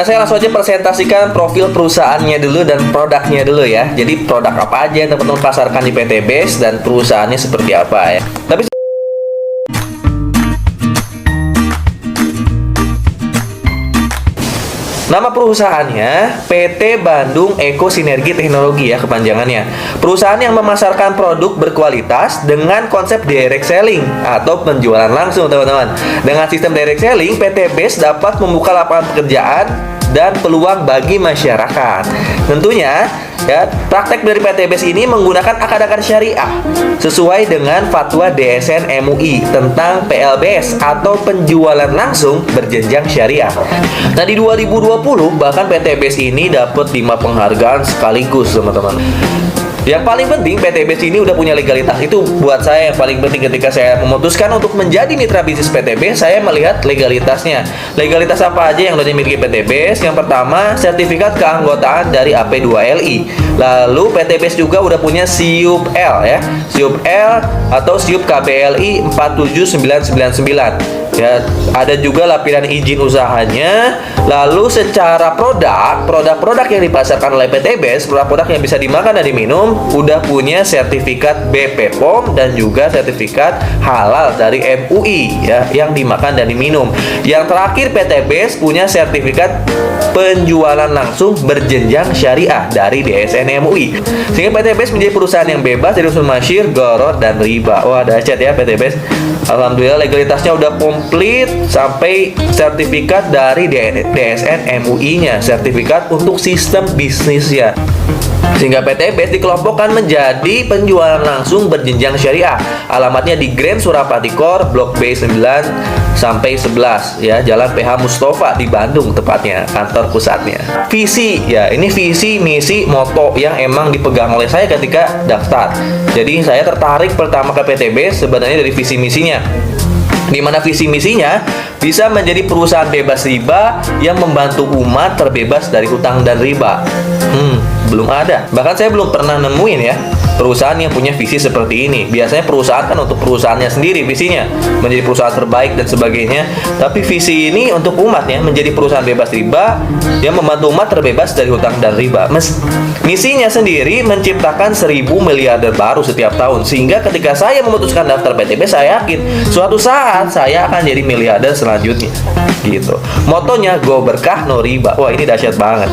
Nah, saya langsung aja presentasikan profil perusahaannya dulu dan produknya dulu ya. Jadi produk apa aja yang teman-teman pasarkan di PT Base dan perusahaannya seperti apa ya. Tapi nama perusahaannya PT Bandung Eko Sinergi Teknologi ya kepanjangannya. Perusahaan yang memasarkan produk berkualitas dengan konsep direct selling atau penjualan langsung teman-teman. Dengan sistem direct selling, PT Base dapat membuka lapangan pekerjaan dan peluang bagi masyarakat. Tentunya ya, praktek dari PT Base ini menggunakan akad-akad syariah sesuai dengan fatwa DSN MUI tentang PLBS atau penjualan langsung berjenjang syariah. Nah, di 2020 bahkan PT Base ini dapat 5 penghargaan sekaligus, teman-teman. Yang paling penting, PT Base ini udah punya legalitas. Itu buat saya yang paling penting ketika saya memutuskan untuk menjadi mitra bisnis PT Base. Saya melihat legalitasnya. Legalitas apa aja yang udah dimiliki PT Base? Yang pertama, sertifikat keanggotaan dari AP2LI. Lalu PT Base juga udah punya SIUP L ya. SIUP L atau SIUP KBLI 47999. Ya, ada juga lampiran izin usahanya. Lalu secara produk-produk yang dipasarkan oleh PT Base, produk-produk yang bisa dimakan dan diminum, udah punya sertifikat BP POM dan juga sertifikat halal dari MUI ya, yang dimakan dan diminum. Yang terakhir, PT Base punya sertifikat penjualan langsung berjenjang syariah dari DSN MUI. Sehingga PT Base menjadi perusahaan yang bebas dari unsur masyir, gharar, dan riba. Wah, dahsyat ya PT Base. Alhamdulillah legalitasnya udah komplit sampai sertifikat dari DSN MUI-nya, sertifikat untuk sistem bisnisnya. Sehingga PT Base dikelompokkan menjadi penjualan langsung berjenjang syariah. Alamatnya di Grand Surapati Core, Blok B 9 sampai 11 ya, Jalan PH Mustafa di Bandung tepatnya, kantor pusatnya. Visi ya, ini visi, misi, moto yang emang dipegang oleh saya ketika daftar. Jadi saya tertarik pertama ke PT Base sebenarnya dari visi misinya. Di mana visi misinya bisa menjadi perusahaan bebas riba yang membantu umat terbebas dari hutang dan riba. Belum ada. Bahkan saya belum pernah nemuin ya perusahaan yang punya visi seperti ini. Biasanya perusahaan kan untuk perusahaannya sendiri visinya, menjadi perusahaan terbaik dan sebagainya. Tapi visi ini untuk umat ya, menjadi perusahaan bebas riba yang membantu umat terbebas dari hutang dan riba. Misinya sendiri menciptakan 1000 miliarder baru setiap tahun. Sehingga ketika saya memutuskan daftar PTB, saya yakin suatu saat saya akan jadi miliarder selanjutnya. Gitu. Motonya go berkah no riba. Wah, ini dahsyat banget.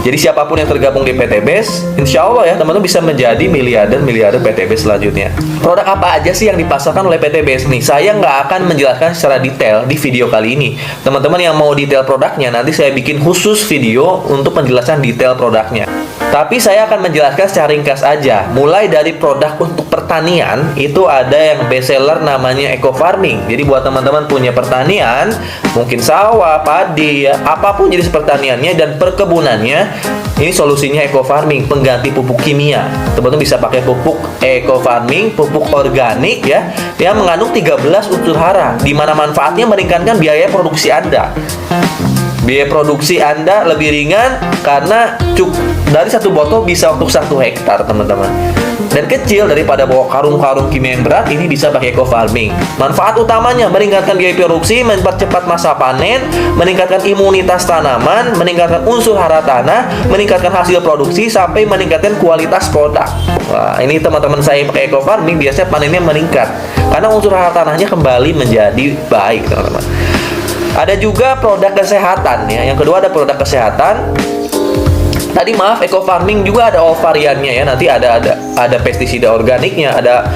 Jadi siapapun yang tergabung di PT Base, insya Allah ya teman-teman bisa menjadi miliarder PT Base selanjutnya. Produk apa aja sih yang dipasarkan oleh PT Base nih? Saya nggak akan menjelaskan secara detail di video kali ini. Teman-teman yang mau detail produknya, nanti saya bikin khusus video untuk penjelasan detail produknya. Tapi saya akan menjelaskan secara ringkas aja. Mulai dari produk untuk pertanian, itu ada yang best seller namanya eco farming. Jadi buat teman-teman punya pertanian, mungkin sawah, padi, ya, apapun jenis pertaniannya dan perkebunannya, ini solusinya eco farming, pengganti pupuk kimia. Teman-teman bisa pakai pupuk eco farming, pupuk organik ya, yang mengandung 13 unsur hara, di mana manfaatnya meningkatkan biaya produksi Anda. Biaya produksi Anda lebih ringan karena dari satu botol bisa untuk 1 hektar, teman-teman. Dan kecil daripada bawa karung-karung kimia yang berat, ini bisa pakai eco farming. Manfaat utamanya meningkatkan biaya produksi, mempercepat masa panen, meningkatkan imunitas tanaman, meningkatkan unsur hara tanah, meningkatkan hasil produksi, sampai meningkatkan kualitas produk. Wah, ini teman-teman saya pakai eco farming biasanya panennya meningkat karena unsur hara tanahnya kembali menjadi baik, teman-teman. Ada juga produk kesehatan ya. Yang kedua ada produk kesehatan. Tadi maaf, eco farming juga ada all variannya ya. Nanti ada pestisida organiknya, ada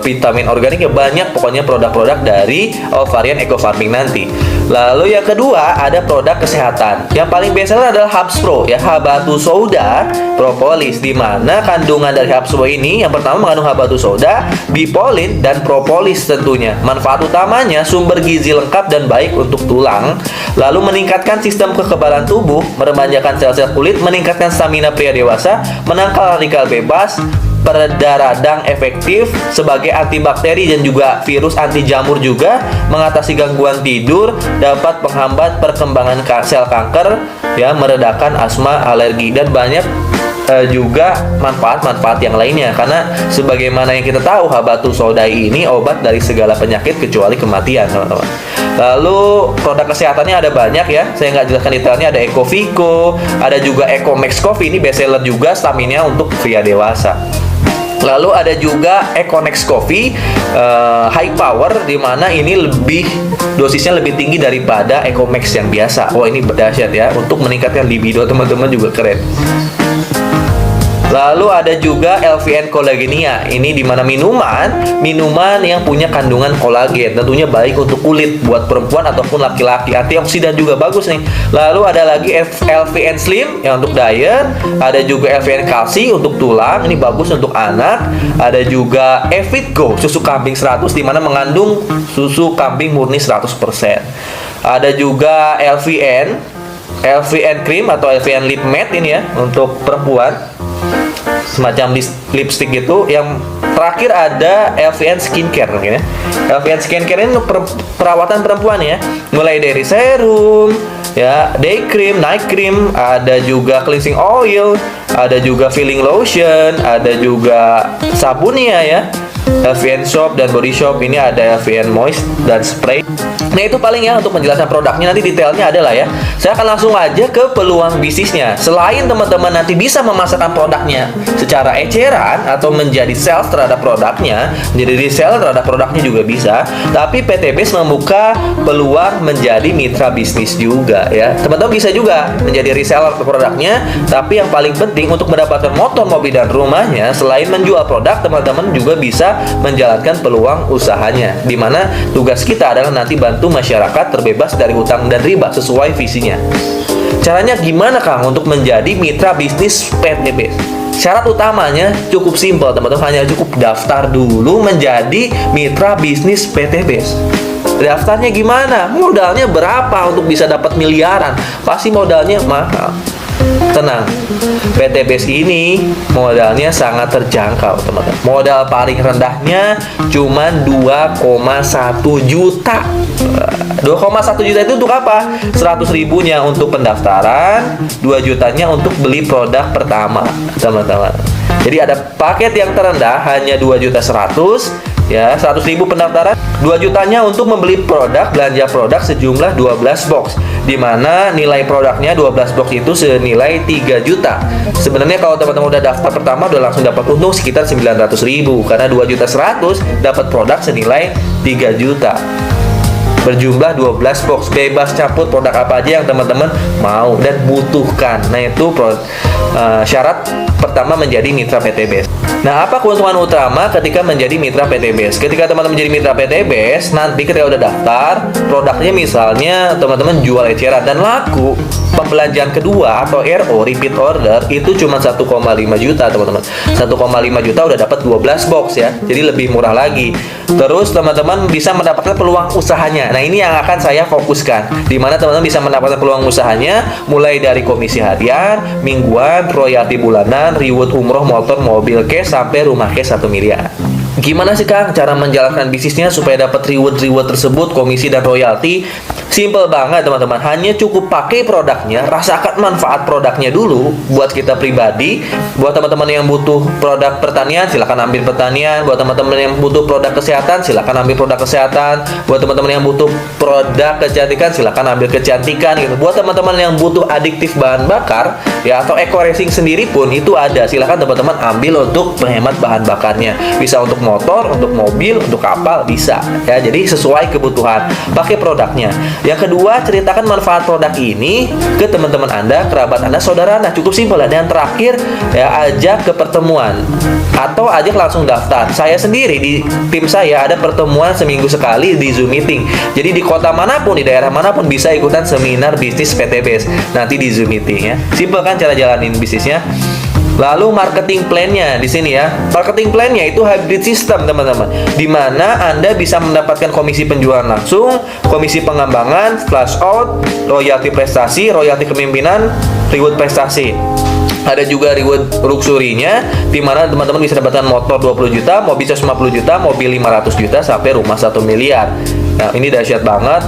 vitamin organiknya, banyak pokoknya produk-produk dari all varian eco farming nanti. Lalu yang kedua ada produk kesehatan. Yang paling best seller adalah Hubs Pro ya, Habatus Sauda Propolis, di mana kandungan dari Hubs Pro ini yang pertama mengandung Habatus Sauda, bipolin dan propolis tentunya. Manfaat utamanya sumber gizi lengkap dan baik untuk tulang, lalu meningkatkan sistem kekebalan tubuh, meremajakan sel-sel kulit, meningkatkan stamina pria dewasa, menangkal radikal bebas, peredar radang efektif sebagai antibakteri dan juga virus, anti jamur juga, mengatasi gangguan tidur, dapat menghambat perkembangan sel kanker, ya, meredakan asma, alergi, dan banyak juga manfaat-manfaat yang lainnya. Karena sebagaimana yang kita tahu, Habatus Sauda ini obat dari segala penyakit kecuali kematian, teman-teman. Lalu produk kesehatannya ada banyak ya, saya nggak jelaskan detailnya. Ada Eco Vico, ada juga Eco Max Coffee, ini best seller juga, stamina untuk pria dewasa. Lalu ada juga Econex Coffee High Power, dimana ini dosisnya lebih tinggi daripada Ecomax yang biasa. Oh, ini dahsyat ya, untuk meningkatkan libido teman-teman juga keren. Lalu ada juga LVN Collagenea. Ini dimana minuman yang punya kandungan kolagen, tentunya baik untuk kulit buat perempuan ataupun laki-laki. Antioksidan juga bagus nih. Lalu ada lagi LVN Slim yang untuk diet. Ada juga LVN Kalsi untuk tulang, ini bagus untuk anak. Ada juga Evit Go susu kambing 100, dimana mengandung susu kambing murni 100%. Ada juga LVN Cream atau LVN Lip Matte, ini ya untuk perempuan, semacam lipstick gitu. Yang terakhir ada LVN Skincare mungkin ya. LVN Skincare ini untuk perawatan perempuan ya, mulai dari serum ya, day cream, night cream, ada juga cleansing oil, ada juga filling lotion, ada juga sabunnya ya, LVN Soap dan Body Shop. Ini ada LVN Moist dan Spray. Nah, itu paling ya untuk menjelaskan produknya. Nanti detailnya adalah ya. Saya akan langsung aja ke peluang bisnisnya. Selain teman-teman nanti bisa memasarkan produknya secara eceran atau menjadi sales terhadap produknya, menjadi reseller terhadap produknya juga bisa. Tapi PT Base membuka peluang menjadi mitra bisnis juga ya. Teman-teman bisa juga menjadi reseller ke produknya. Tapi yang paling penting untuk mendapatkan motor, mobil, dan rumahnya, selain menjual produk, teman-teman juga bisa menjalankan peluang usahanya, dimana tugas kita adalah nanti bantu masyarakat terbebas dari utang dan riba sesuai visinya. Caranya gimana Kang untuk menjadi mitra bisnis PT Base? Syarat utamanya cukup simpel teman-teman, hanya cukup daftar dulu menjadi mitra bisnis PT Base. Daftarnya gimana? Modalnya berapa untuk bisa dapat miliaran? Pasti modalnya mahal. Tenang, PT Base ini modalnya sangat terjangkau teman-teman. Modal paling rendahnya cuma 2,1 juta. 2,1 juta itu untuk apa? 100 ribunya untuk pendaftaran, 2 jutanya untuk beli produk pertama teman-teman. Jadi ada paket yang terendah hanya 2.100.000 ya, 100.000 pendaftaran, 2 jutanya untuk membeli produk, belanja produk sejumlah 12 box, dimana nilai produknya 12 box itu senilai 3 juta. Sebenarnya kalau teman-teman udah daftar pertama udah langsung dapat untung sekitar 900.000, karena 2.100.000 dapat produk senilai 3 juta berjumlah 12 box, bebas campur produk apa aja yang teman-teman mau dan butuhkan. Nah, itu syarat pertama menjadi mitra PT Base. Nah, apa keuntungan utama ketika menjadi mitra PT Base? Ketika teman-teman menjadi mitra PT Base, nanti ketika udah daftar, produknya misalnya teman-teman jual eceran dan laku, pembelanjaan kedua atau RO, repeat order, itu cuma 1,5 juta teman-teman. 1,5 juta udah dapat 12 box ya, jadi lebih murah lagi. Terus teman-teman bisa mendapatkan peluang usahanya. Nah, ini yang akan saya fokuskan, di mana teman-teman bisa mendapatkan peluang usahanya mulai dari komisi harian, mingguan, royalti bulanan, reward umroh, motor, mobil cash, sampai rumah cash 1 miliar. Gimana sih Kang cara menjalankan bisnisnya supaya dapat reward tersebut, komisi dan royalti? Simple banget teman-teman, hanya cukup pakai produknya, rasakan manfaat produknya dulu buat kita pribadi. Buat teman-teman yang butuh produk pertanian, silakan ambil pertanian. Buat teman-teman yang butuh produk kesehatan, silakan ambil produk kesehatan. Buat teman-teman yang butuh produk kecantikan, silakan ambil kecantikan gitu. Buat teman-teman yang butuh adiktif bahan bakar ya, atau eco racing sendiri pun itu ada. Silakan teman-teman ambil untuk menghemat bahan bakarnya. Bisa untuk motor, untuk mobil, untuk kapal, bisa ya. Jadi sesuai kebutuhan, pakai produknya. Yang kedua, ceritakan manfaat produk ini ke teman-teman Anda, kerabat Anda, saudara Anda. Cukup simpel ya. Dan terakhir ya, ajak ke pertemuan atau ajak langsung daftar. Saya sendiri di tim saya ada pertemuan seminggu sekali di Zoom meeting. Jadi di kota manapun, di daerah manapun bisa ikutan seminar bisnis PT Base nanti di Zoom meeting ya. Simpel kan cara jalanin bisnisnya. Lalu marketing plan-nya di sini ya. Marketing plan-nya itu hybrid system teman-teman, di mana Anda bisa mendapatkan komisi penjualan langsung, komisi pengembangan, flash out, royalti prestasi, royalti kepemimpinan, reward prestasi. Ada juga reward luxury-nya, di mana teman-teman bisa dapatkan motor 20 juta, mobil 150 juta, mobil 500 juta, sampai rumah 1 miliar. Nah, ini dahsyat banget.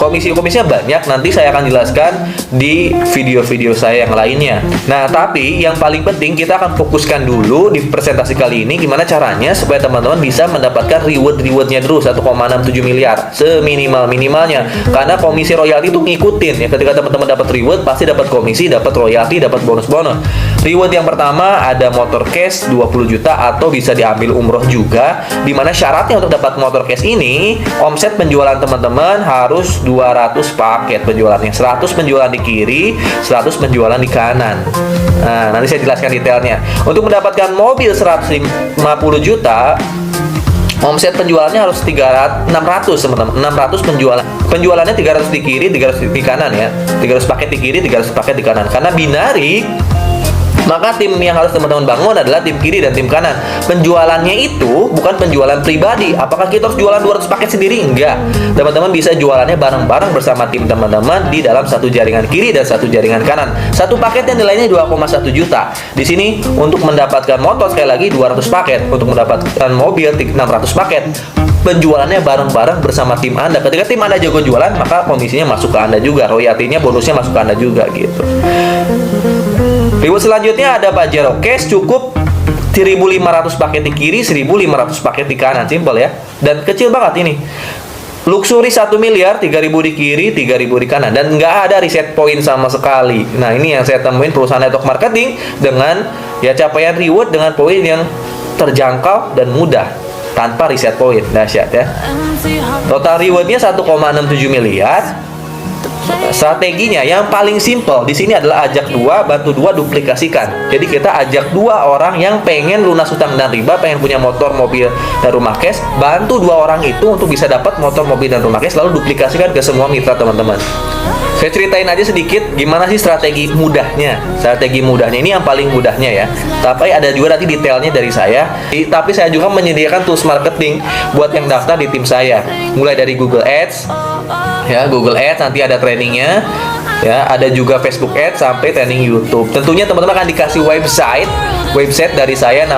komisinya banyak, nanti saya akan jelaskan di video-video saya yang lainnya. Nah, tapi yang paling penting kita akan fokuskan dulu di presentasi kali ini gimana caranya supaya teman-teman bisa mendapatkan rewardnya terus 1,67 miliar seminimal-minimalnya. Karena komisi royalti itu ngikutin ya, ketika teman-teman dapat reward pasti dapat komisi, dapat royalti, dapat bonus-bonus. Reward yang pertama ada motor cash 20 juta atau bisa diambil umroh juga, dimana syaratnya untuk dapat motor cash ini omset penjualan teman-teman harus 200 paket penjualannya, 100 penjualan di kiri, 100 penjualan di kanan. Nah, nanti saya jelaskan detailnya. Untuk mendapatkan mobil 150 juta, omset penjualannya harus 600 teman-teman. 600 penjualan. Penjualannya 300 di kiri, 300 di kanan ya. 300 paket di kiri, 300 paket di kanan. Karena binari, maka tim yang harus teman-teman bangun adalah tim kiri dan tim kanan. Penjualannya itu bukan penjualan pribadi. Apakah kita harus jualan 200 paket sendiri? Enggak. Teman-teman bisa jualannya bareng-bareng bersama tim teman-teman di dalam satu jaringan kiri dan satu jaringan kanan. Satu paketnya nilainya 2,1 juta. Di sini untuk mendapatkan motor sekali lagi 200 paket, untuk mendapatkan mobil 600 paket. Penjualannya bareng-bareng bersama tim Anda. Ketika tim Anda jago jualan, maka komisinya masuk ke Anda juga, royaltinya, bonusnya masuk ke Anda juga gitu. Reward selanjutnya ada Pajero Cash, cukup 1.500 paket di kiri, 1.500 paket di kanan, simple ya. Dan kecil banget ini. Luxury 1 miliar, 3.000 di kiri, 3.000 di kanan, dan nggak ada reset point sama sekali. Nah, ini yang saya temuin perusahaan network marketing dengan ya capaian reward dengan poin yang terjangkau dan mudah tanpa reset point. Dahsyat ya. Total rewardnya 1,67 miliar. Strateginya yang paling simple di sini adalah ajak dua, bantu dua, duplikasikan. Jadi kita ajak dua orang yang pengen lunas hutang dan riba, pengen punya motor, mobil, dan rumah cash. Bantu dua orang itu untuk bisa dapat motor, mobil, dan rumah cash, lalu duplikasikan ke semua mitra teman-teman. Saya ceritain aja sedikit gimana sih strategi mudahnya. Strategi mudahnya ini yang paling mudahnya ya. Tapi ada juga nanti detailnya dari saya. Tapi saya juga menyediakan tools marketing buat yang daftar di tim saya. Mulai dari Google Ads, ya Google Ads nanti ada trainingnya, ya ada juga Facebook Ads sampai training YouTube. Tentunya teman-teman akan dikasih website dari saya.